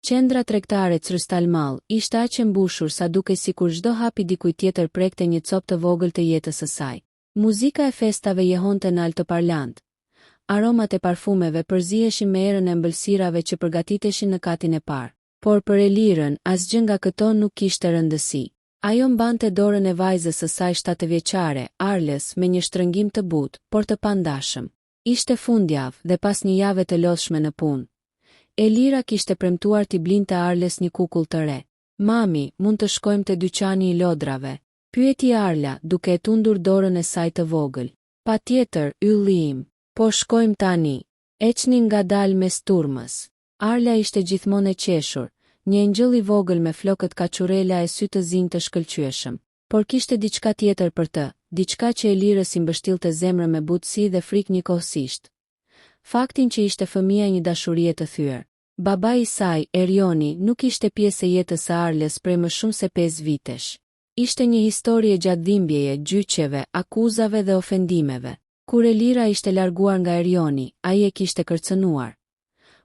Qendra tregtare Crystal Mall ishte aq e mbushur sa duke sikur çdo hapi dikujt tjetër prekte një copë të vogël të jetës së saj. Muzika e festave jehonte në altoparlant. Aromat e parfumeve përziheshin me erën e ëmbëlsirave që përgatiteshin në katin e parë. Por për Elirën, asgjë nga këto nuk kishte rëndësi. Ajo mbante dorën e vajzës së saj 7 vjeçare, Arles, me një shtrëngim të butë, por të pandashëm. Ishte fundjavë dhe pas një jave të lodhshme në punë. Elira kishte premtuar t'i blinte Arles një kukull të re. Mami, mund të shkojmë te dyqani i lodrave? Pyeti Arla, duke e tundur dorën e saj të vogël. Patjetër, ylli im. Po shkojmë tani. Eqni ngadalë mes turmës. Arla ishte gjithmonë e qeshur, një engjëll i vogël me flokët kaçurela e sy të zinj të shkëlqyeshëm. Por kishte diçka tjetër për të, diçka që Elirës i mbështillte zemrën me butësi dhe frikë njëkohësisht. Faktin që ishte fëmia e një dashurie të thyer. Babai i saj, Erioni, nuk ishte pjesë e jetës së Arles prej më shumë se 5 vitesh. Ishte një histori e gjatë dhimbjeje, gjyqjeve, akuzave dhe ofendimeve. Kur Elira ishte larguar nga Erioni, ai e kishte kërcënuar.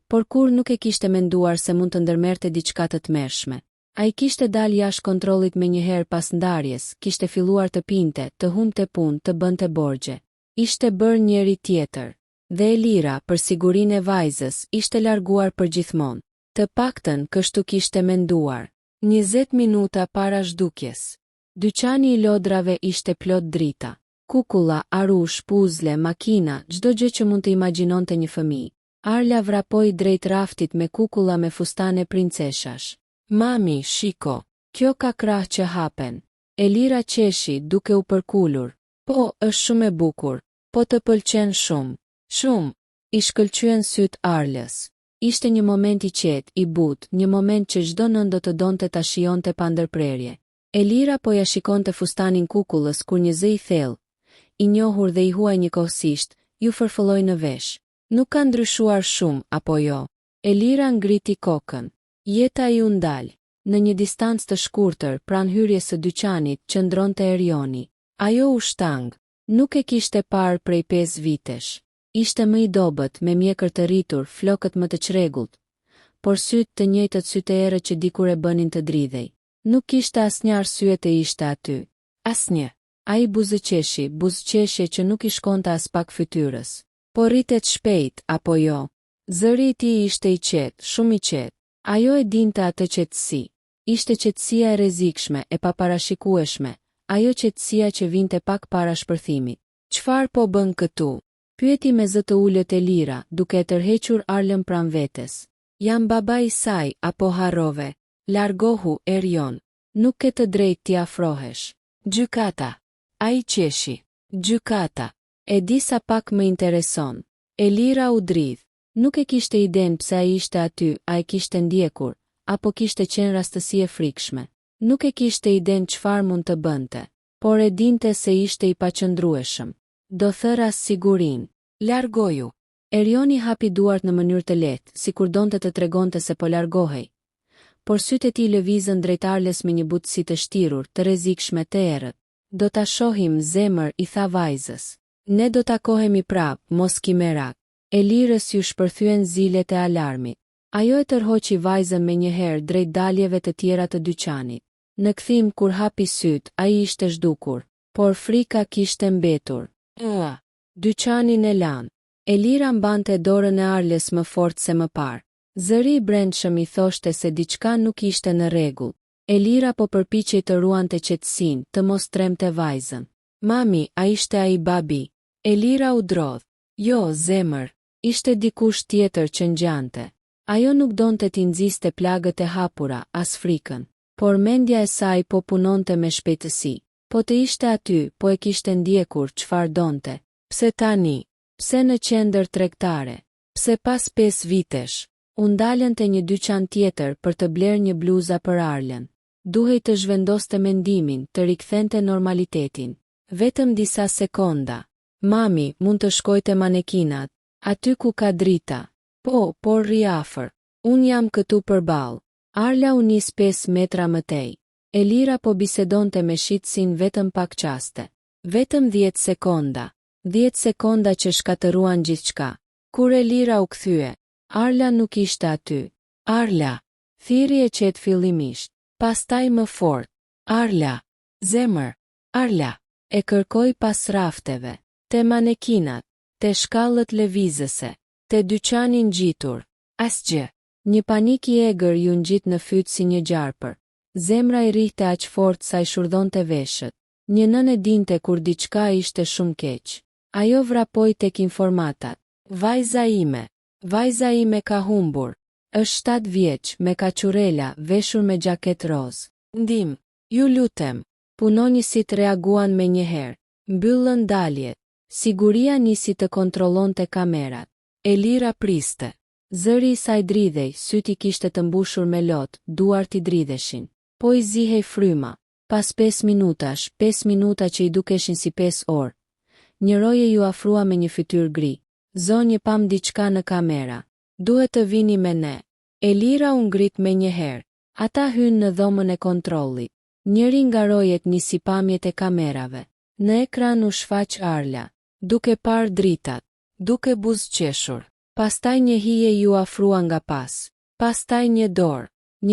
Por kur nuk e kishte menduar se mund të ndërmerte diçka të tmerrshme. Ai kishte dalë jashtë kontrollit me njëherë pas ndarjes, kishte filluar të pinte, të humbte punë, të bënte borxhe. Ishte bërë njëri tjetër. Dhe Elira, për sigurinë e vajzës, ishte larguar përgjithmonë. Të paktën kështu kishte menduar. 20 minuta para zhdukjes. Dyqani i lodrave ishte plot drita. Kukulla, arush, puzle, makina, çdo gjë që mund të imagjinonte një fëmijë. Arla vrapoi drejt raftit me kukulla me fustane princeshash. Mami, shiko, kjo ka krah që hapen. Elira qeshi duke u përkulur. Po, është shumë e bukur. Po të pëlqen shumë. Shumë. I shkëlqyen syt Arles. Ishte një moment i qetë, i butë, një moment që çdo nën do të donte ta shijonte pa ndërprerje. Elira po ja shikonte fustanin kukullës kur një zë i thellë, i njohur dhe i huaj njëkohësisht, ju fërfëlloi në vesh. Nuk ka ndryshuar shumë, apo jo? Elira ngriti kokën. Jeta i u ndal. Në një distancë të shkurtër, pranë hyrjes së dyqanit, qëndronte Erioni. Ajo u shtang. Nuk e kishte parë prej 5 vitesh. Ishte më i dobët, me mjekër të rritur, flokët më të çrregullt, por sytë të njëjtët sytë e erë që dikur e bënin të dridhej. Nuk kishte asnjë arsye të ishte aty. Asnjë. Ai buzëqeshje që nuk i shkonte as pak fytyrës. Po rritet shpejt, apo jo? Zëri i tij ishte i qetë, shumë i qetë. Ajo e dinte atë qetësi. Ishte qetësia e rrezikshme, e paparashikueshme, ajo qetësia që vinte pak para shpërthimit. Çfarë po bën këtu? Pyeti me zë të ulët Elira, duke e tërhequr Arlën pranë vetes. Jam baba i saj, apo harrove? Largohu, Erion. Nuk ke të drejtë t'i afrohesh. Gjykata. Ai qeshi. Gjykata. E di sa pak më intereson. Elira u dridh. Nuk e kishte iden pse ai ishte aty, a e kishte ndjekur, apo kishte qenë rastësi e frikshme. Nuk e kishte iden çfarë mund të bënte, por e dinte se ishte i paqëndrueshëm. Do thëra sigurin. Largoju. Erioni hapi duart në mënyrë të lehtë, sikur donte të tregonte se po largohej. Por sytë e tij lëvizën drejt Arles me një butësi të shtirur, të rrezikshme, të errët. Do ta shohim, zemër, i tha vajzës. Ne do takohemi prap, mos ki merak. Elirës ju shpërthyen zilet e alarmit. Ajo e tërhoqi vajzën me njëherë drejt daljeve të tjera të dyqanit. Në kthim kur hapi syt, ai ishte zhdukur, por frika kishte mbetur. Dyqanin e lan. Elira mbante dorën e Arles më fort se më parë. Zëri i brendshëm i thoshte se diçka nuk ishte në rregull. Elira po përpiqej të ruante qetësinë, të mos tremte vajzën. Mami, a ishte ai babi? Elira u drodh. Jo, zemër, ishte dikush tjetër që ngjante. Ajo nuk donte t'i nxiste plagët e hapura, as frikën, por mendja e saj po punonte me shpejtësi. Po të ishte aty, po e kishte ndjekur çfarë donte. Pse tani? Pse në qendër tregtare? Pse pas 5 vitesh? U ndalën te një dyqan tjetër për të bler një bluza për Arlen. Duhej të zhvendoste mendimin, të rikthente normalitetin. Vetëm disa sekonda. Mami, mund të shkoj te manekinat, aty ku ka drita. Po, por rri afër. Un jam këtu përballë. Arla u nis 5 metra më tej. Elira po bisedonte me shitsin vetëm pak qaste. Vetëm 10 sekonda. 10 sekonda që shkatëruan gjithçka. Kur Elira u kthye, Arla nuk ishte aty. Arla. Thiri e qetë fillimisht, pastaj më fort. Arla, zemër, Arla, e kërkoi pas rafteve, te manekinat, te shkallët lëvizëse, te dyqani ngjitur. Asgjë. Një panik i egër ju ngjit në fyt si një gjarpër. Zemra i rrihte aq fort sa i shurdhonte veshët. Një nën e dinte kur diçka ishte shumë keq. Ajo vrapoi tek informatat. Vajza ime ka humbur. Është 7 vjeç, me kaçurela, veshur me xhaket roz. Ndim, ju lutem. Punonjësit reaguan me njëherë. Mbyllën daljet. Siguria nisi të kontrollonte kamerat. Elira priste. Zëri i saj dridhej, syti kishte të mbushur me lot, duart I dridheshin. Po I zihej fryma. Pas 5 minutash, 5 minuta që I dukeshin si 5 orë. Një roje ju afrua me një fytyrë gri. Zonjë, pam diçka në kamera. Duhet të vini me ne. Elira u ngrit me njëherë. Ata hynë në dhomën e kontrollit. Njëri nga rojet nisi pamjet e kamerave. Në ekran u shfaq Arla, duke parë dritat, duke buzëqeshur. Pastaj një hije ju afrua nga pas. Pastaj një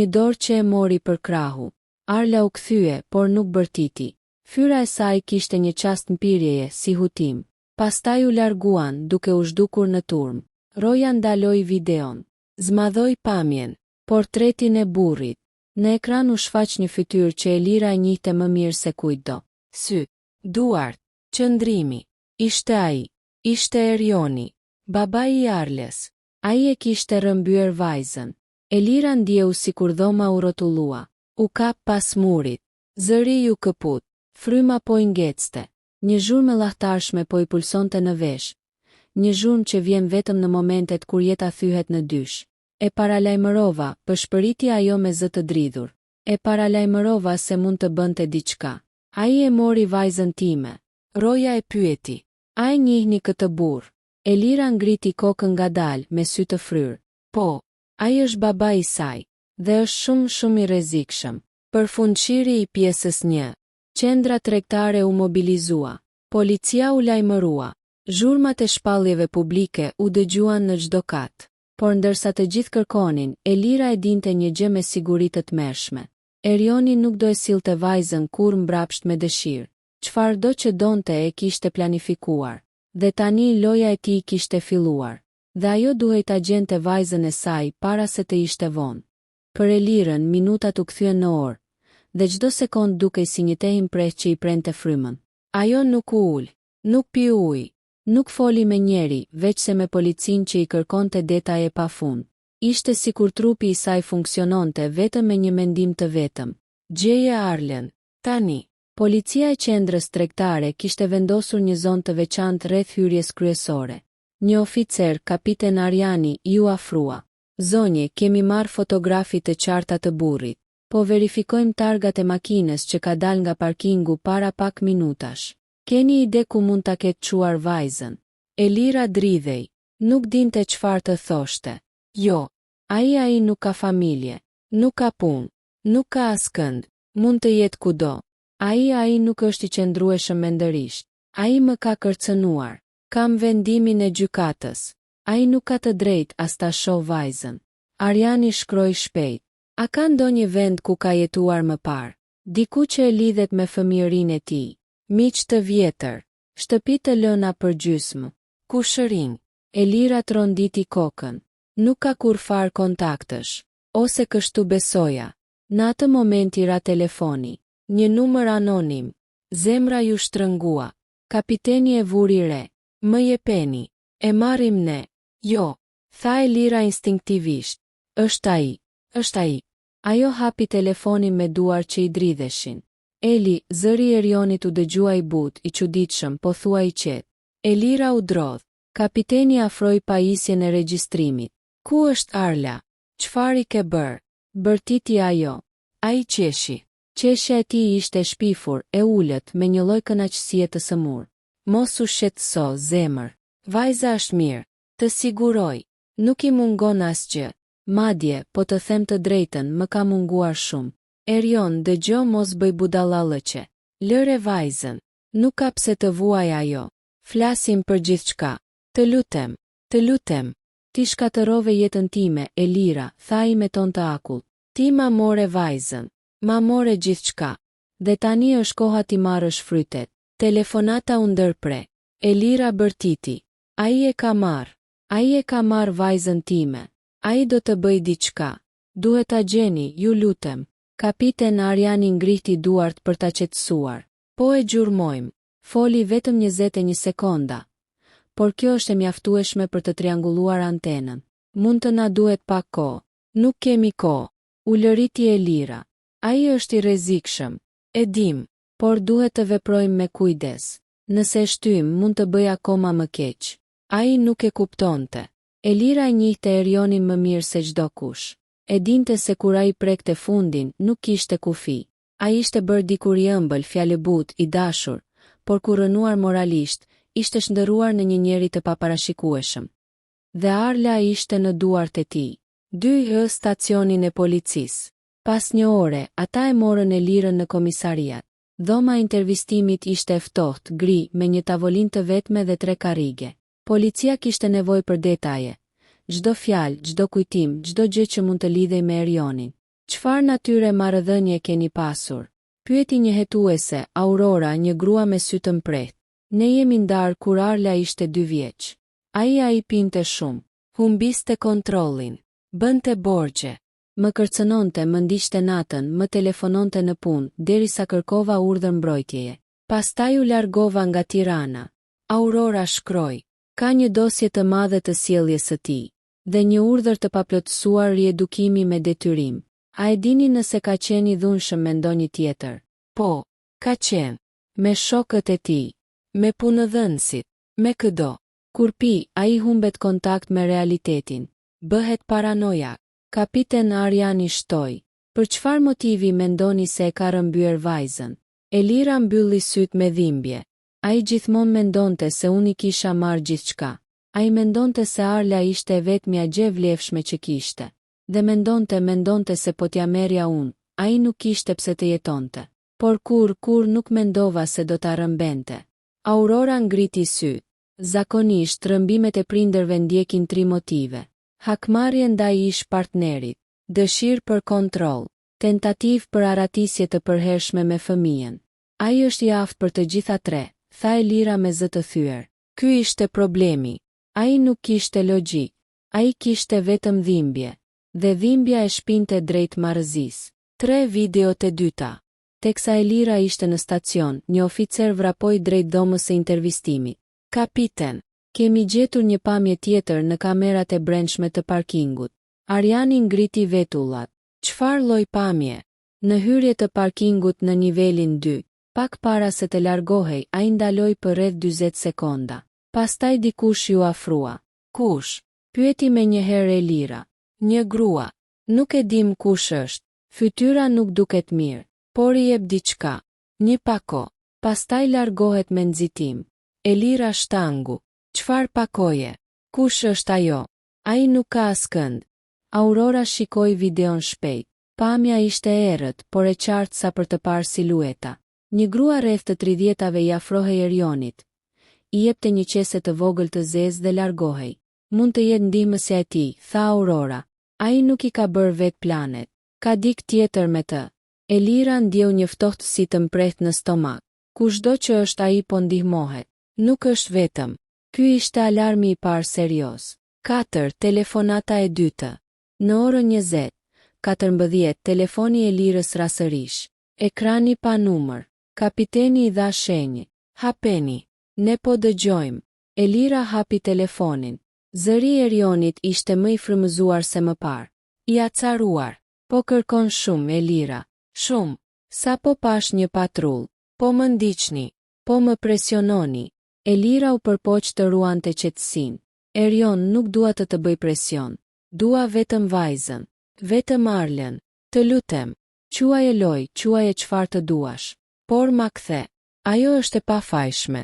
dorë që e mori për krahu. Arla u kthye, por nuk bërtiti. Fyra e saj kishte një çast mpirjeje, si hutim. Pastaj u larguan, duke u zhdukur në turm. Roja ndaloi videon. Zmadhoi pamjen, portretin e burrit. Në ekran u shfaq një fytyrë që Elira e njihte më mirë se kujtdo. Sy, duart, qëndrimi. Ishte ai. Ishte Erioni, babai I Arles. Ai e kishte rrëmbyer vajzën. Elira ndjeu sikur dhoma u rrotullua. U kap pas murit. Zëri ju këput. Fryma po I ngecte. Një zhurmë llahtarshme po I pulsonte në vesh. Një zhurmë që vjen vetëm në momentet kur jeta thyhet në dysh. E paralajmërova, pëshpëriti ajo me zë të dridhur. E paralajmërova se mund të bënte diçka. Ai e mori vajzën time. Roja e pyeti. A e njihni këtë burr? Elira ngriti kokën ngadalë me sy të fryrë. Po, ai është babai I saj. Dhe është shumë I rrezikshëm. Përfundshiri I pjesës 1. Qendra tregtare u mobilizua. Policia u lajmërua. Zhurmat e shpalljeve publike u dëgjuan në çdo kat. Por ndërsa të gjithë kërkonin, Elira e dinte një gjë me siguri të tmerrshme. Erioni nuk do e sillte vajzën kur mbrapsht me dëshirë. Çfarëdo që donte e kishte planifikuar. Dhe tani loja e tij kishte filluar. Dhe ajo duhej ta gjente vajzën e saj para se të ishte vonë. Për Elirën minutat u kthyen në orë, dhe çdo sekond dukej si një tehim preh që I prente frymën. Ajo nuk u ul, nuk pi ujë, nuk foli me njeri, veç se me policin që I kërkonte detaje pafund. Ishte sikur trupi I saj funksiononte vetëm me një mendim të vetëm. Gjeje Arlen. Tani, policia e qendrës tregtare kishte vendosur një zonë të veçantë rreth hyrjes kryesore. Një oficer, kapiten Arjani, ju afrua. Zonje, kemi marrë fotografi të qarta të burrit. Po verifikojmë targat e makinës që ka dal nga parkingu para pak minutash. Keni ide ku mund ta ketë çuar vajzën? Elira dridhej. Nuk dinte çfarë të thoshte. Jo, ai nuk ka familje, nuk ka punë, nuk ka askënd, mund të jetë kudo. Ai nuk është I qëndrueshëm mendërisht. Ai më ka kërcënuar. Kam vendimin e gjykatës. Ai nuk ka të drejtë as ta shoh vajzën. Arjani shkroi shpejt. A ka ndonjë vend ku ka jetuar më parë? Diku që e lidhet me fëmijërinë e tij. Miq të vjetër. Shtëpi të lëna për gjysmë. Kushërinj. Elira tronditi kokën. Nuk ka kurfar kontaktësh. Ose kështu besoja. Në atë moment I ra telefoni. Një numër anonim. Zemra ju shtrëngua. Kapiteni e vuri re. Më jepeni. E marrim ne. Jo. Tha Elira instinktivisht. Është ai. Ajo hapi telefonin me duar që I dridheshin. Eli, zëri I Erionit u dëgjua I butë, I çuditshëm, po thua I qetë. Elira u drodh. Kapiteni afroi pajisjen e regjistrimit. Ku është Arla? Çfarë I ke bërë? Bërtiti ajo. Ai qeshi. Qeshja e tij ishte shpifur, e ulët, me një lloj kënaqësie të sëmurë. Mos u shqetëso, zemër. Vajza është mirë. Të siguroj. Nuk I mungon asgjë. Madje, po të them të drejtën, më ka munguar shumë. Erion, dëgjo, mos bëj budallallëqe. Lëre vajzën. Nuk ka pse të vuaj ajo. Flasim për gjithçka. Të lutem. Ti shkatërrove jetën time, Elira, tha I me ton të akull. Ti ma more vajzën, ma more gjithçka. Dhe tani është koha ti marrësh frytet. Telefonata u ndërpre. Elira bërtiti. Ai e ka marr vajzën time. Ai do të bëj diçka. Duhet ta gjeni, ju lutem. Kapiten Arjani ngrihti duart për ta qetësuar. Po e gjurmojmë. Foli vetëm 21 sekonda. Por kjo është e mjaftueshme për të triangulluar antenën. Mund të na duhet pak kohë. Nuk kemi kohë. U lëriti Elira. Ai është i rrezikshëm. E dim, por duhet të veprojmë me kujdes. Nëse shtyjmë, mund të bëj akoma më keq. Ai nuk e kuptonte. Elira e njihte Erionin më mirë se çdo kush. E dinte se kur ai prekte fundin, nuk kishte kufi. Ai ishte bërë dikur i ëmbël, fjalëbut, i dashur, por kur rënuar moralisht, ishte shndërruar në një njeri të paparashikueshëm. Dhe Arla ishte në duart e tij. 2 stacionin e policisë. Pas një ore, ata e morën Elirën në komisariat. Dhoma e intervistimit ishte e ftohtë, gri, me një tavolinë të vetme dhe 3 karrige. Policia kishte nevojë për detaje. Çdo fjalë, çdo kujtim, çdo gjë që mund të lidhej me Erionin. Çfarë natyre marrëdhënie keni pasur? Pyeti një hetuese, Aurora, një grua me sy të mprehtë. Ne jemi ndarë kur Arla ishte 2 vjeç. Ai pinte shumë. Humbiste kontrollin. Bënte borxhe. Më kërcënonte, më ndiqte natën, më telefononte në punë, derisa kërkova urdhër mbrojtjeje. Pastaj u largova nga Tirana. Aurora shkroi. Ka një dosje të madhe të sjelljes së tij dhe një urdhër të paplotësuar riedukimi me detyrim. A e dini nëse ka qenë i dhunshëm me ndonjë tjetër? Po, ka qenë. Me shokët e tij, me punëdhënësit, me këdo. Kur pi, ai humbet kontakt me realitetin. Bëhet paranoja. Kapiten Arjani shtoi. Për çfarë motivi mendoni se e ka rrëmbyer vajzën? Elira mbylli syt me dhimbje. Ai gjithmonë mendonte se unë i kisha marrë gjithçka. Ai mendonte se Arla ishte e vetmja gjë e vlefshme që kishte. Dhe mendonte se po t'ja merrja unë, ai nuk kishte pse të jetonte. Por kur nuk mendova se do ta rrëmbente. Aurora ngriti syt. Zakonisht rrëmbimet e prindërve ndjekin 3 motive. Hakmarrje ndaj ish partnerit, dëshirë për kontroll, tentativë për aratisje të përhershme me fëmijën. Ai është i aftë për të gjitha 3, tha Elira me zë të thyer. Ky ishte problemi. Ai nuk kishte logjik. Ai kishte vetëm dhimbje. Dhe dhimbja e shpinte drejt marrëzisë. 3 videot e dyta. Teksa Elira ishte në stacion, një oficer vrapoi drejt dhomës së intervistimit. Kapiten. Kemi gjetur një pamje tjetër në kamerat e brendshme të parkingut. Arjani ngriti vetullat. Çfarë lloj pamje? Në hyrje të parkingut në nivelin 2, pak para se të largohej, ai ndaloi për rreth 40 sekonda. Pastaj dikush ju afrua. Kush? Pyeti me njëherë Elira. Një grua. Nuk e dim kush është. Fytyra nuk duket mirë, por i jep diçka. Një pako. Pastaj largohet me nxitim. Elira shtangu. Çfarë pakoje? Kush është ajo? Ai nuk ka askënd. Aurora shikoi videon shpejt. Pamja ishte errët, por e qartë sa për të parë silueta. Një grua rreth të 30-tave i afrohej Erionit. I jepte një qese të vogël të zezë dhe largohej. Mund të jetë ndihmësja e tij, tha Aurora. Ai nuk i ka bërë vet planet. Ka dik tjetër me të. Elira ndjeu një ftohtësi të mprehtë në stomak. Kushdo që është ai po ndihmohet. Nuk është vetëm. Ky ishte alarmi i parë serioz. 4. Telefonata e dytë. Në orën 20:14 telefoni i Elirës rasërish. Ekrani pa numër. Kapiteni i dha shenjë. Hapeni. Ne po dëgjojmë. Elira hapi telefonin. Zëri i Erionit ishte më i frymëzuar se më parë. I acaruar. Po kërkon shumë, Elira. Shumë. Sa po pash një patrull. Po më ndiqni. Po më presiononi. Elira u përpoq të ruante qetësinë. Erion, nuk dua të bëj presion. Dua vetëm vajzën. Vetëm Arlen. Të lutem. Quaje loj, quaje çfarë të duash. Por ma kthe. Ajo është e pafajshme.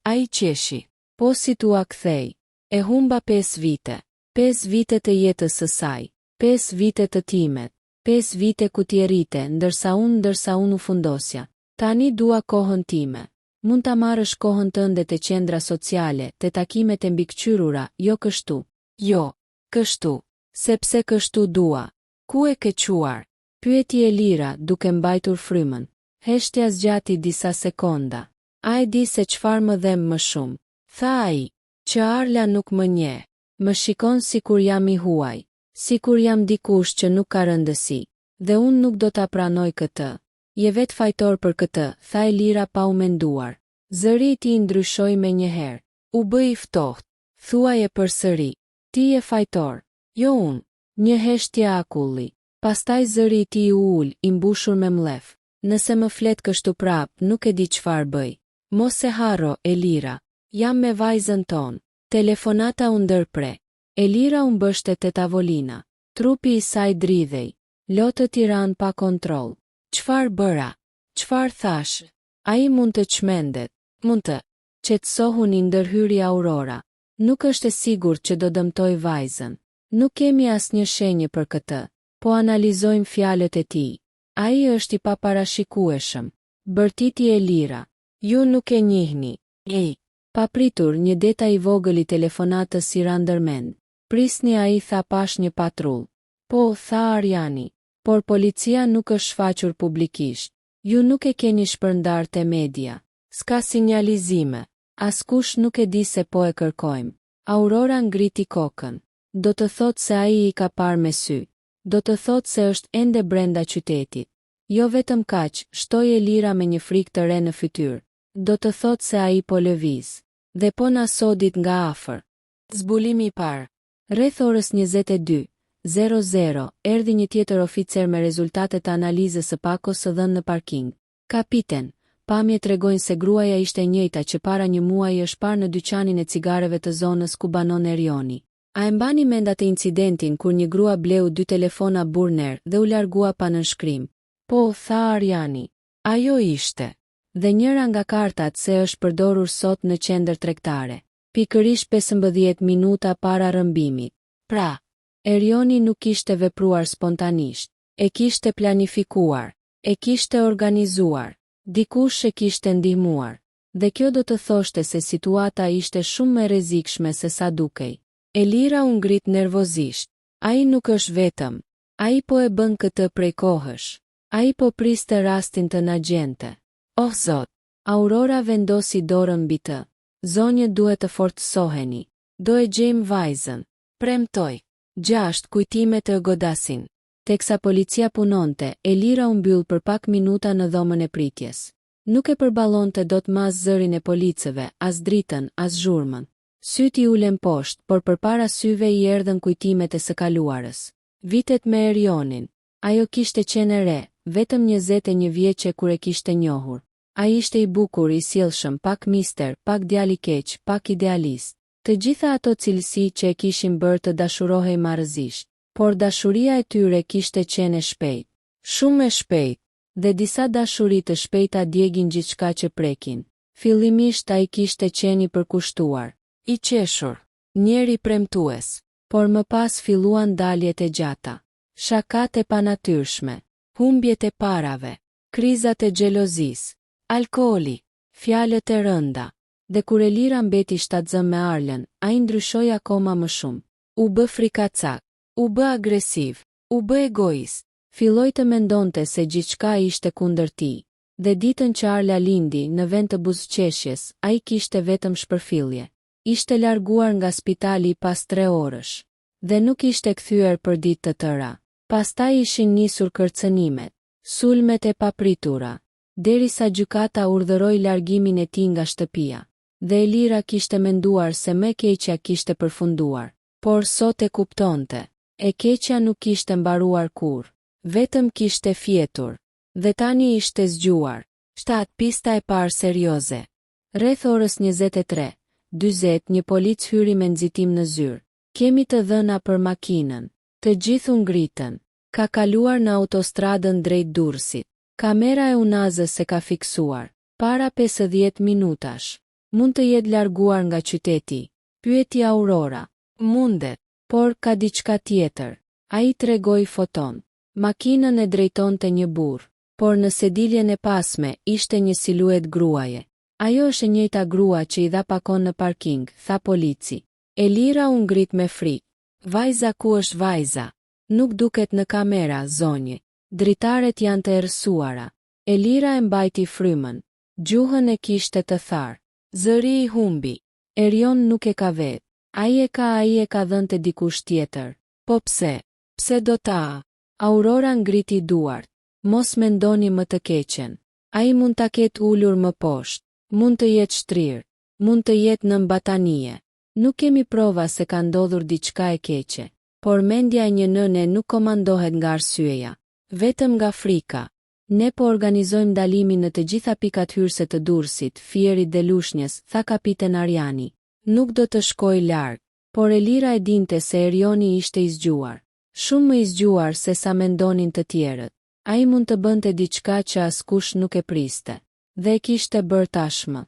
Ai qeshi. Po si tua kthej. E humba 5 vite. 5 vite të jetës së saj. 5 vite të timet. 5 vite ku ti rrite, ndërsa unë u fundosja. Tani dua kohën time. Mund ta marrësh kohën tënde te qendra sociale, te takimet e mbikëqyrura, jo kështu. Jo, kështu. Sepse kështu dua. Ku e ke quar? Pyeti Elira duke mbajtur frymën. Heshtja zgjati disa sekonda. A e di se çfarë më dhem më shumë? Tha ai, që Arla nuk më njeh. Më shikon sikur jam i huaj, sikur jam dikush që nuk ka rëndësi, dhe unë nuk do ta pranoj këtë. Je vetë fajtor për këtë, tha Elira pa u menduar. Zëri i tij ndryshoi menjëherë. U bë i ftohtë. Thuaje përsëri, ti je fajtor. Jo unë. Një heshtje akulli. Pastaj zëri i tij u ul, i mbushur me mlef. Nëse më flet kështu prap, nuk e di çfarë bëj. Mos e harro, Elira. Jam me vajzën tonë. Telefonata u ndërpre. Elira u mbështet te tavolina. Trupi i saj dridhej. Lotët i ran pa kontroll. Çfarë bëra? Çfarë thash? Ai mund të çmendet. Mund të. Qetësohun i ndërhyri Aurora. Nuk është e sigurt që do dëmtoj vajzën. Nuk kemi asnjë shenjë për këtë. Po analizojmë fjalët e tij. Ai është i paparashikueshëm. Bërtiti Elira. Ju nuk e njihni. Ej. Papritur, një deta i vogël i telefonatës i ra ndërmend. Prisni, ai tha pash një patrull. Po, tha Arjani. Por policia nuk është shfaqur publikisht. Ju nuk e keni shpërndar te media. S'ka sinjalizime. Askush nuk e di se po e kërkojmë. Aurora ngriti kokën. Do të thotë se ai i ka parë me sy. Do të thotë se është ende brenda qytetit. Jo vetëm kaq, shtoi Elira me një frikë të re në fytyrë. Do të thotë se ai po lëviz. Dhe po na sodit nga afër. Zbulimi i parë. Rreth orës 22:00 erdhi një tjetër oficer me rezultatet e analizës së pakos së dhënë në parking. Kapiten, pamjet tregojnë se gruaja ishte e njëjta që para një muaji është parë në dyqanin e cigareve të zonës ku banon Erioni. A e mbani mend atë incidentin kur një grua bleu 2 telefona burner dhe u largua pa nënshkrim? Po, tha Arjani. Ajo ishte. Dhe njëra nga kartat se është përdorur sot në qendër tregtare. Pikërisht 15 minuta para rrëmbimit. Pra, Erioni nuk kishte vepruar spontanisht. E kishte planifikuar. E kishte organizuar. Dikush e kishte ndihmuar. Dhe kjo do të thoshte se situata ishte shumë më e rrezikshme se sa dukej. Elira u ngrit nervozisht. Ai nuk është vetëm. Ai po e bën këtë prej kohësh. Ai po priste rastin të na gjente. Oh Zot! Aurora vendosi dorën mbi të. Zonjë, duhet të fortësoheni. Do e gjejmë vajzën. Premtoj. 6 kujtime të godasin. Teksa policia punonte, Elira u mbyll për pak minuta në dhomën e pritjes. Nuk e përballonte dot mas zërin e policëve, as dritën, as zhurmën. Syti i ulen poshtë, por përpara syve i erdhën kujtimet e së kaluarës. Vitet me Erionin. Ajo kishte qenë e re, vetëm 21 vjeçe kur e kishte njohur. Ai ishte i bukur, i sjellshëm, pak mister, pak djalë i keq, pak idealist. Të gjitha ato cilësi që e kishin bërë të dashurohej marrëzisht, por dashuria e tyre kishte qenë e shpejtë, shumë e shpejtë, dhe disa dashuri të shpejta djegin gjithçka që prekin. Fillimisht ai kishte qenë i përkushtuar, i qeshur, njeri premtues, por më pas filluan daljet e gjata, shakat e panatyrshme, humbjet e parave, krizat e xhelozisë, alkooli, fjalët e rënda. Dhe kur Elira mbeti shtatzëm me Arlen, ai ndryshoi akoma më shumë. U bë frikacak, u bë agresiv, u bë egoist. Filloi të mendonte se gjithçka ishte kundër tij. Dhe ditën që Arla lindi, në vend të buzëqeshjes, ai kishte vetëm shpërfillje. Ishte larguar nga spitali pas 3 orësh. Dhe nuk ishte kthyer për ditë të tëra. Pastaj ishin nisur kërcënimet, sulmet e papritura, derisa gjykata urdhëroi largimin e tij nga shtëpia. Dhe Elira kishte menduar se më keqja kishte përfunduar, por sot e kuptonte. E keqja nuk kishte mbaruar kurrë, vetëm kishte fjetur, dhe tani ishte zgjuar. 7 Pista e parë serioze. Rreth orës 23:40 një polic hyri me nxitim në zyrë. Kemi të dhëna për makinën. Të gjithë u ngritën. Ka kaluar në autostradën drejt Durrësit. Kamera e unazës e ka fiksuar. Para 50 minutash. Mund të jetë larguar nga qyteti. Pyeti Aurora. Mundet, por ka diçka tjetër. Ai tregoi foton. Makinën e drejtonte një burr, por në sediljen e pasme ishte një siluet gruaje. Ajo është e njëjta grua që i dha pakon në parking, tha polici. Elira u ngrit me frikë. Vajza, ku është vajza? Nuk duket në kamera, zonjë. Dritaret janë të errësuara. Elira e mbajti frymën. Gjuhën e kishte të tharë. Zëri i humbi. Erion nuk e ka vetë. Ai e ka dhënë te dikush tjetër. Po pse? Pse do ta? Aurora ngriti duart. Mos mendoni më të keqen. Ai mund ta ketë ulur më poshtë. Mund të jetë shtrirë. Mund të jetë në mbatanie. Nuk kemi prova se ka ndodhur diçka e keqe. Por mendja e një nëne nuk komandohet nga arsyeja. Vetëm nga frika. Ne po organizojmë ndalimin në të gjitha pikat hyrëse të Durrësit, Fierit dhe Lushnjës, tha kapiten Arjani. Nuk do të shkoj larg, por Elira e dinte se Erioni ishte i zgjuar. Shumë më i zgjuar se sa mendonin të tjerët. Ai mund të bënte diçka që askush nuk e priste. Dhe e kishte bërë tashmë.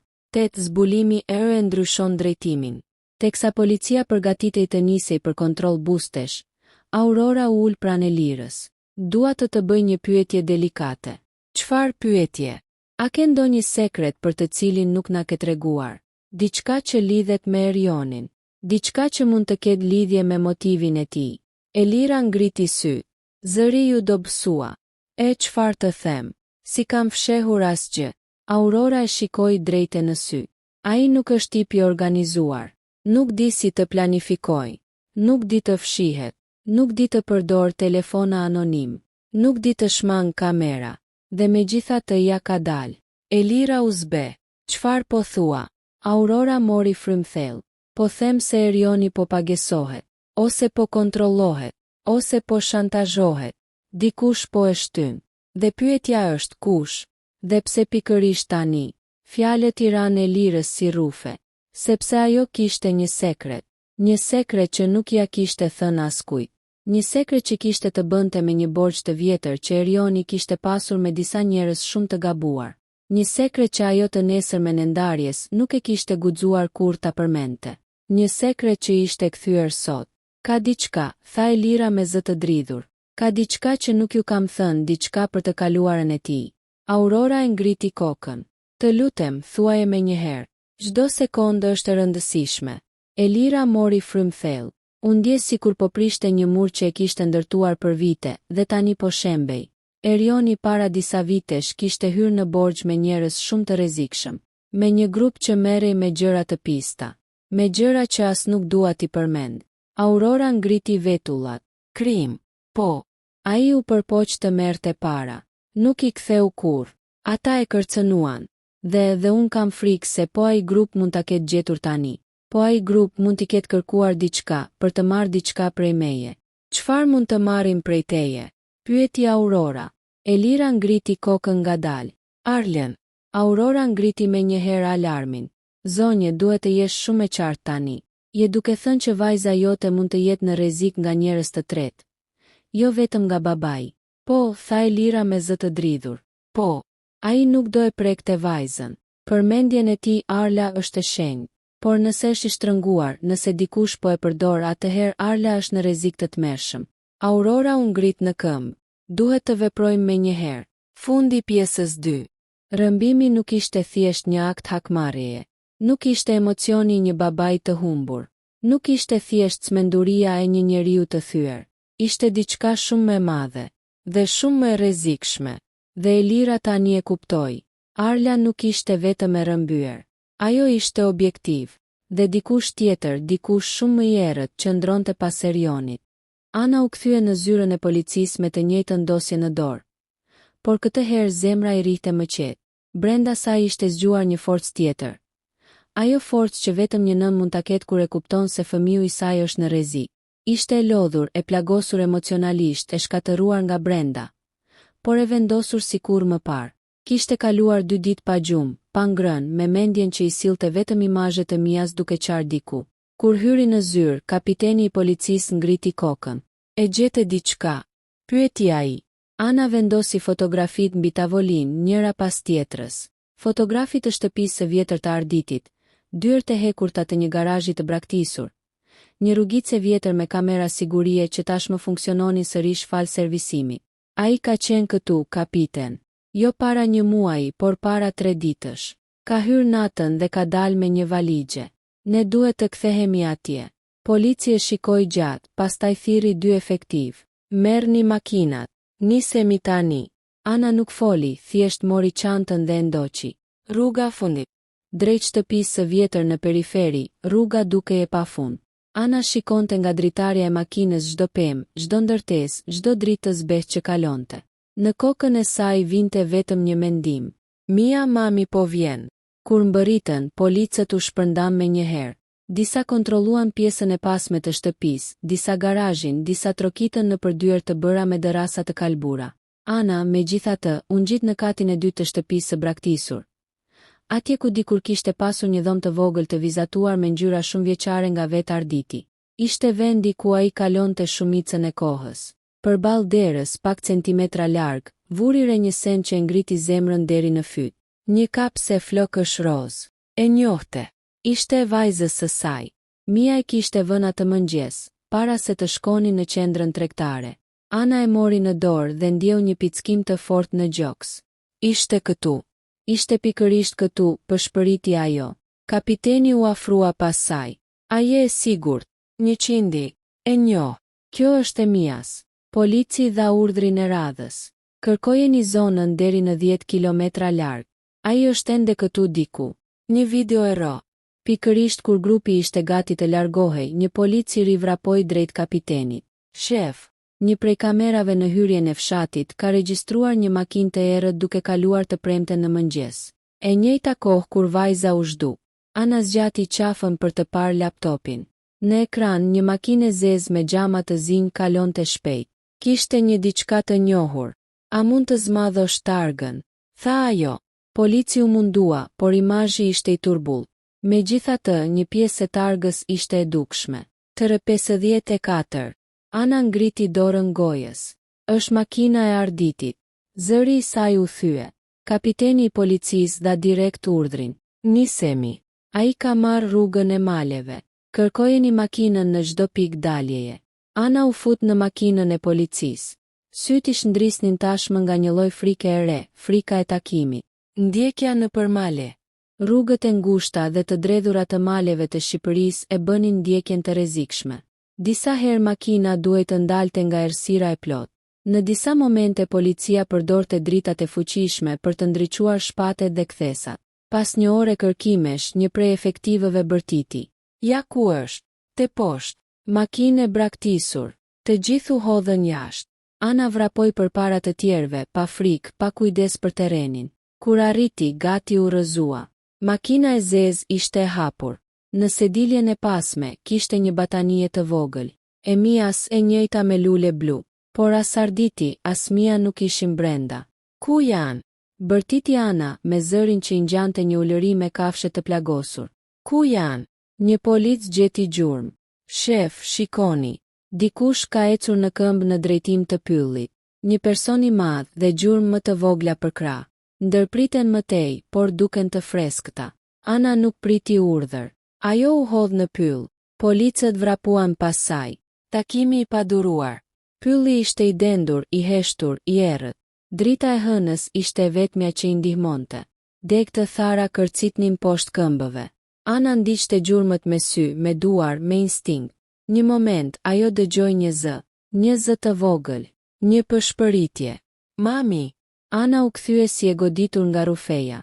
Zbulimi e ndryshon drejtimin. Teksa policia përgatitej të nisej për kontroll bustesh, Aurora u ul pranë Elirës. Dua të bëj një pyetje delikate. Çfarë pyetje? A ke ndonjë sekret për të cilin nuk na ke treguar? Diçka që lidhet me Erionin. Diçka që mund të ketë lidhje me motivin e tij. Elira ngriti sy. Zëri ju dobësua. Çfarë të them? Si kam fshehur asgjë. Aurora e shikoi drejte në sy. Ai nuk është tip i organizuar. Nuk di si të planifikoj. Nuk di të fshihet. Nuk di të përdor telefona anonim. Nuk di të shmang kamera. Dhe megjithatë ja ka dal. Elira u zbe. Çfarë po thua? Aurora mori frymthell. Po them se Erioni po pagesohet. Ose po kontrollohet. Ose po shantazhohet. Dikush po e shtyn. Dhe pyetja është kush? Dhe pse pikërisht tani? Fjalët i ranë Elirës si rrufe. Sepse ajo kishte një sekret. Një sekret që nuk ja kishte thënë askujt. Një sekret që kishte të bënte me një borxh të vjetër që Erioni kishte pasur me disa njerëz shumë të gabuar. Një sekret që ajo të nesërmen e ndarjes nuk e kishte guxuar kur ta përmente. Një sekret që ishte kthyer sot. Ka diçka, tha Elira me zë të dridhur. Ka diçka që nuk ju kam thënë, diçka për të kaluarën e tij. Aurora e ngriti kokën. Të lutem, thuaje me njëherë. Çdo sekondë është e rëndësishme. Elira mori frymthell. U ndje sikur po prishte një mur që e kishte ndërtuar për vite, dhe tani po shembej. Erioni para disa vitesh kishte hyrë në borxh me njerëz shumë të rrezikshëm, me një grup që merrej me gjëra të pista, me gjëra që as nuk dua t'i përmend. Aurora ngriti vetullat. Krim. Po. Ai u përpoq të merrte para. Nuk i ktheu kurrë. Ata e kërcënuan. Dhe un kam frikë se po ai grup mund ta ketë gjetur tani. Po ai grup mund t'i ketë kërkuar diçka për të marrë diçka prej meje. Çfarë mund të marrim prej teje? Pyeti Aurora. Elira ngriti kokën ngadalë. Arlen. Aurora ngriti me njëherë alarmin. Zonje, duhet të jesh shumë e qartë tani. Je duke thënë që vajza jote mund të jetë në rrezik nga njerëz të tretë. Jo vetëm nga babai. Po, tha Elira me zë të dridhur. Po. Ai nuk do e prekte vajzën. Për mendjen e tij Arla është e shenjtë. Por nëse është i shtrënguar, nëse dikush po e përdor, atëherë Arla është në rrezik të tmerrshëm. Aurora u ngrit në këmbë. Duhet të veprojmë menjëherë. Fundi pjesës 2. Rëmbimi nuk ishte thjesht një akt hakmarrjeje. Nuk ishte emocioni një babai të humbur. Nuk ishte thjesht smenduria e një njeriu të thyer. Ishte diçka shumë më e madhe dhe shumë më e rrezikshme. Dhe Elira tani e kuptoi. Arla nuk ishte vetëm e rrëmbyer. Ajo ishte objektiv, dhe dikush tjetër, dikush shumë më i errët, qëndronte pas Erionit. Ana u kthye në zyrën e policisë me të njëjtën dosje në dorë. Por këtë herë zemra i rrihte më qetë. Brenda saj ishte zgjuar një forcë tjetër. Ajo forcë që vetëm një nën mund ta ketë kur e kupton se fëmiu i saj është në rrezik. Ishte e lodhur, e plagosur emocionalisht, e shkatëruar nga brenda, por e vendosur sikur më parë. Kishte kaluar 2 ditë pa gjumë, pa ngrënë, me mendjen që i sillte vetëm imazhe të Mias duke qarë diku. Kur hyri në zyrë, kapiteni i policisë ngriti kokën. E gjete diçka? Pyeti ai. Ana vendosi fotografit mbi tavolinë, njëra pas tjetrës. Fotografit të shtëpisë së vjetër të Arditit, dyert e hekurta të një garazhi të braktisur, një rrugicë vjetër me kamera sigurie që tashmë funksiononin sërish fal servisimit. Ai ka qenë këtu, kapiten. Jo para një muaji, por para 3 ditësh. Ka hyrë natën dhe ka dalë me një valigje. Ne duhet të kthehemi atje. Policia shikoi gjatë, pastaj thirri 2 efektiv. Merrni makinat. Nisemi tani. Ana nuk foli, thjesht mori çantën dhe ndoqi. Rruga fundit. Drejt shtëpisë së vjetër në periferi, rruga dukej e pafund. Ana shikonte nga dritarja e makinës çdo pemë, çdo ndërtesë, çdo dritë të zbehtë që kalonte. Në kokën e saj vinte vetëm një mendim. Mia, mami po vjen. Kur mbërritën, policët u shpërndan me njëherë. Disa kontrolluan pjesën e pasme të shtëpisë, disa garazhin, disa trokitën në përdyer të bëra me derasa të kalbura. Ana, megjithatë, u ngjit në katin e dytë të shtëpisë së braktisur. Atje ku dikur kishte pasur një dhomë të vogël të vizatuar me ngjyra shumë vjeçare nga vetë arditi. Ishte vendi ku ai kalonte shumicën e kohës. Përballë derës, pak centimetra larg, vuri re një sen që ngriti zemrën deri në fyt. Një kapse flokësh roz. E njohte. Ishte vajzës së saj. Mia e kishte vënë atë mëngjes, para se të shkonin në qendrën tregtare. Ana e mori në dorë dhe ndjeu një pickim të fortë në gjoks. Ishte këtu. Ishte pikërisht këtu, përshpëriti ajo. Kapiteni u afrua pas saj. A je e sigurt? 100. E njoh. Kjo është e Mias. Polici dha urdhrin e radhës. Kërkojeni zonën deri në 10 kilometra larg. Ai është ende këtu diku. Një video e ro. Pikërisht kur grupi ishte gati të largohej, një polici rivrapoi drejt kapitenit. Shef. Një prej kamerave në hyrjen e fshatit ka regjistruar një makinë të errët duke kaluar të premten në mëngjes. E njëjta kohë kur vajza u zhdu. Ana zgjati qafën për të parë laptopin. Në ekran një makinë e zezë me xhama të zinj kalonte shpejt. Kishte një diçka të njohur. A mund të zmadhosh targën? Tha ajo. Polici u mundua, por imazhi ishte i turbull. Megjithatë, një pjesë e targës ishte e dukshme. TR 54. Ana ngriti dorën gojës. Është makina e arditit. Zëri i saj u thye. Kapiteni i policisë dha direkt urdhrin. Nisemi. Ai ka marrë rrugën e maleve. Kërkojeni makinën në çdo pikë daljeje. Ana u fut në makinën e policisë. Syt i shndrisnin tashmë nga një lloj frike e re, frika e takimit. Ndjekja në përmale. Rrugët e ngushta dhe të dredhura të maleve të Shqipërisë e bënin ndjekjen të rrezikshme. Disa herë makina duhej të ndalte nga errësira e plot. Në disa momente policia përdorte dritat e fuqishme për të ndriçuar shpatet dhe kthesat. Pas një ore kërkimesh, një prej efektivëve bërtiti. Ja ku është? Te poshtë. Makinë e braktisur. Të gjithu hodhën jashtë. Ana vrapoi përpara të tjerëve, pa frikë, pa kujdes për terrenin. Kur arriti, gati u rrëzua. Makina e zezë ishte e hapur. Në sediljen e pasme, kishte një batanie të vogël. E Mias e njëjta me lule blu. Por as arditi, as Mia nuk ishin brenda. Ku janë? Bërtiti Ana, me zërin që i ngjante një ulëri me kafshë të plagosur. Ku janë? Një polic gjeti gjurmë. Shef, shikoni. Dikush ka ecur në këmbë në drejtim të pyllit. Një person i madh dhe gjurmë më të vogla për krah. Ndërpriten mëtej, por duken të freskëta. Ana nuk priti urdhër. Ajo u hodh në pyll. Policët vrapuan pas saj. Takimi i paduruar. Pylli ishte i dendur, i heshtur, i errët. Drita e hënës ishte vetmja që i ndihmonte. Degë të thara kërcitnin poshtë këmbëve. Ana ndiqte gjurmët me sy, me duar, me instinkt. Një moment, ajo dëgjoi një zë. Një zë të vogël. Një përshpëritje. Mami! Ana u kthye si e goditur nga rufeja.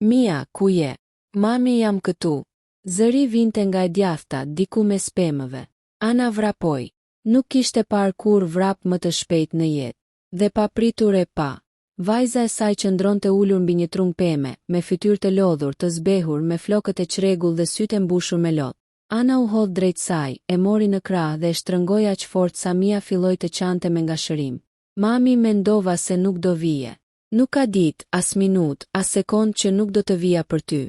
Mia, ku je? Mami, jam këtu. Zëri vinte nga e djathta, diku me spemëve. Ana vrapoi. Nuk kishte parë kur vrap më të shpejt në jetë. Dhe pa pritur e pa. Vajza e saj qëndronte ulur mbi një trung peme, me fytyrë të lodhur, të zbehur, me flokët e çrregull dhe sytë mbushur me lot. Ana u hodh drejt saj, e mori në krah dhe e shtrëngoi aq fort sa Mia filloi të qante me ngashërim. Mami, mendova se nuk do vije. Nuk ka ditë, as minutë, as sekond që nuk do të vija për ty.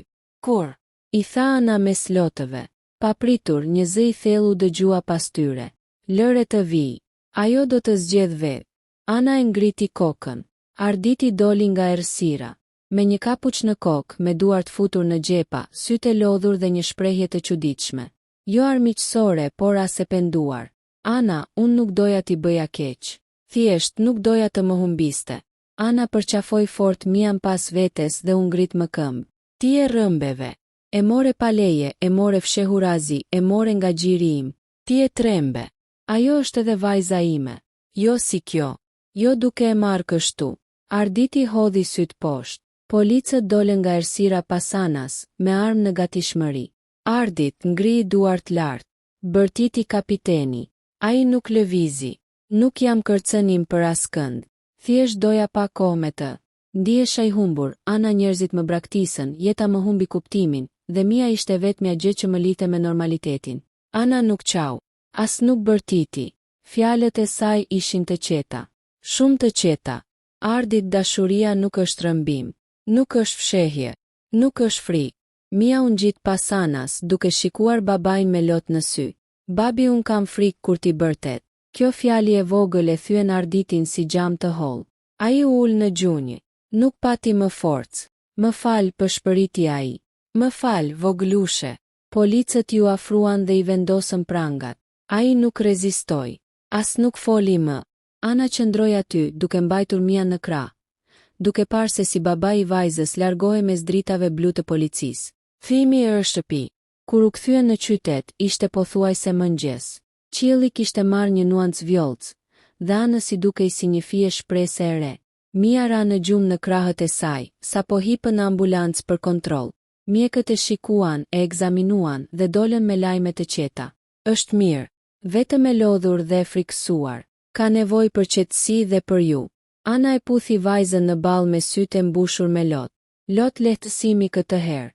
Kur? I tha Ana mes lotëve. Pa pritur, një zë i thellë u dëgjua pas tyre. Lëre të vij. Ajo do të zgjedh vetë. Ana e ngriti kokën. Arditi doli nga errësira. Me një kapuç në kokë, me duart futur në xhepa, sytë e lodhur dhe një shprehje të çuditshme. Jo armiqësore, por as e penduar. Ana, unë nuk doja t'i bëja keq. Thjesht nuk doja të më humbiste. Ana përqafoi fort Mian pas vetes dhe u ngrit më këmbë. Ti e rrëmbeve. E more pa leje, e more fshehurazi, e more nga gjiri im. Ti e trembe. Ajo është edhe vajza ime. Jo si kjo. Jo duke e marrë kështu. Arditi hodhi syt poshtë. Policët dolën nga errësira Pasanas, me armë në gatishmëri. Ardit ngri duart lart. Bërtiti kapiteni. Ai nuk lëvizi. Nuk jam kërcënim për askënd. Thjesht doja pak kohë me të. Ndihesha I humbur, Ana njerëzit më braktisën, jeta më humbi kuptimin, dhe Mia ishte vetmja gjë që më lidhte me normalitetin. Ana nuk qau. As nuk bërtiti. Fjalët e saj ishin të qeta. Shumë të qeta. Ardit dashuria nuk është rëmbim. Nuk është fshehje. Nuk është frikë. Mia unë gjit Pasanas duke shikuar babain me lot në sy. Babi unë kam frikë kur ti bërtet. Kjo fjali e vogël e thyen Arditin si gjam të hollë. Ai u ul në gjunjë. Nuk pati më forcë. Më fal, pëshpëriti ai. Më fal, voglushe. Policët ju afruan dhe I vendosën prangat. Ai nuk rezistoi. As nuk foli më. Ana qëndroi aty, duke mbajtur Mia në krah. Duke parë se si babai I vajzës largohej mes dritave blu të policisë. Thimi e shtëpi. Kur u kthyen në qytet, ishte pothuajse mëngjes. Qielli kishte marrë një nuancë vjollc, dhe Ana si dukej si një fije shprese e re. Mia ra në gjumë në krahët e saj, sapo hipën në ambulancë për kontroll. Mjekët e shikuan, e ekzaminuan dhe dolën me lajme të qeta. Është mirë, vetëm e lodhur dhe e frikësuar. Ka nevojë për qetësi dhe për ju. Ana e puthi vajzën në ballë me sytë e mbushur me lot. Lot lehtësimi këtë herë.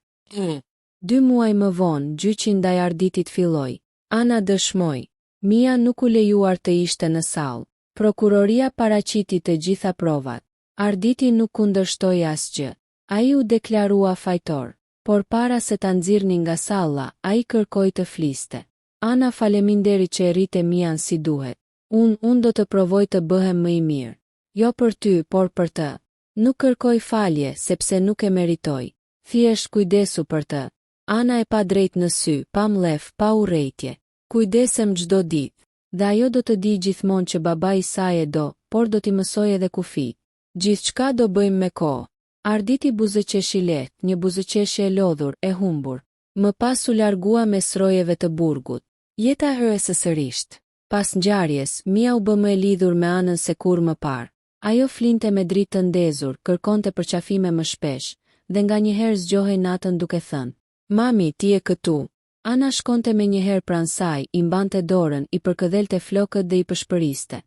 2 muaj më vonë, gjyqi ndaj Arditit filloi. Ana dëshmoi. Mia nuk u lejuar të ishte në sallë. Prokuroria paraqiti të gjitha provat. Arditi nuk kundërshtoi asgjë. Ai u deklarua fajtor, por para se ta nxirrnin nga salla, ai kërkoi të fliste. Ana faleminderit që e rrite Mian si duhet. Unë do të provoj të bëhem më I mirë. Jo për ty, por për të. Nuk kërkoj falje, sepse nuk e meritoj. Thjesht kujdesu për të. Ana e pa drejt në sy, pa mlef, pa urrejtje. Kujdesem çdo ditë. Dhe ajo do të di gjithmonë që babai I saj e do, por do t'i mësoj edhe kufi. Gjithçka do bëjmë me kohë. Arditi buzëqeshi lehtë, një buzëqeshje e lodhur, e humbur. Më pas u largua mes rojeve të burgut. Jeta hyrese sërisht. Pas ngjarjes, Mia u bë më e lidhur me Anën se kur më parë. Ajo flinte me dritë të ndezur, kërkonte përqafime më shpesh, dhe nganjëherë zgjohej natën duke thënë: "Mami, ti je këtu." Ana shkonte me njëherë pranë saj, I mbante dorën, I përkëdhelte flokët dhe I pëshpëriste.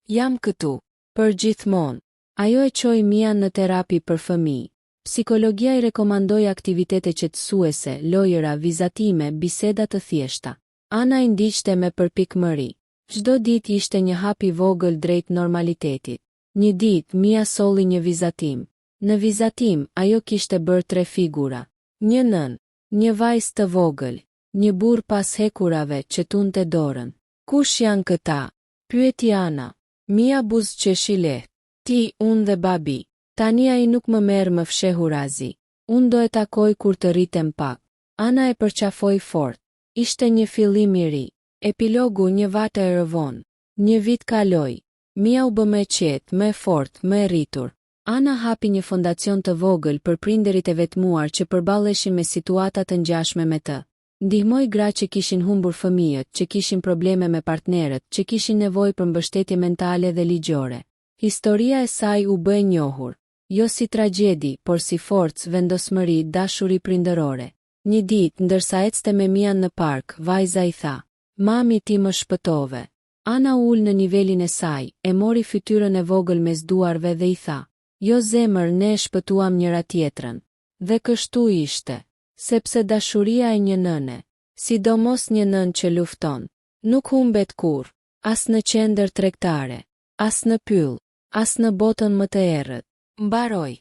"Jam këtu, për gjithmonë." Ajo e çoi Mian në terapi për fëmijë. Psikologjia I rekomandoi aktivitete qetësuese, lojëra, vizatime, biseda të thjeshta. Ana I ndiqte me përpikmëri. Çdo ditë ishte një hap I vogël drejt normalitetit. Një ditë Mia solli një vizatim. Në vizatim, ajo kishte bërë 3 figura. Një nën, një vajzë të vogël, një burr pas hekurave që tunte dorën. "Kush janë këta?" pyeti Ana. Mia buzëqeshi lehtë. "Ti, unë dhe babi." Tani ai nuk më merr më fshehurazi. Unë do e takoj kur të rritem pak. Ana e përqafoi fort. Ishte një fillim I ri. Epilogu një vate e rëvon. Një vit kaloi. Mia u bë më e qetë, më e fortë, më e rritur. Ana hapi një fondacion të vogël për prindërit e vetmuar që përballeshin me situata të ngjashme me të. Ndihmoi gra që kishin humbur fëmijët, që kishin probleme me partnerët, që kishin nevojë për mbështetje mentale dhe ligjore. Historia e saj u bë e njohur, jo si tragjedi, por si forcë, vendosmëri, dashuri prindërore. Një ditë, ndërsa ecte me Mian në park, vajza I tha: "Mami, ti më shpëtove." Ana ul në nivelin e saj, e mori fytyrën e vogël mes duarve dhe I tha: "Jo zemër, ne e shpëtuam njëra tjetrën." Dhe kështu ishte, sepse dashuria e një nëne, sidomos një nën që lufton, nuk humbet kurrë, as në qendër tregtare, as në pyll, as në botën më të errët. Mbaroi.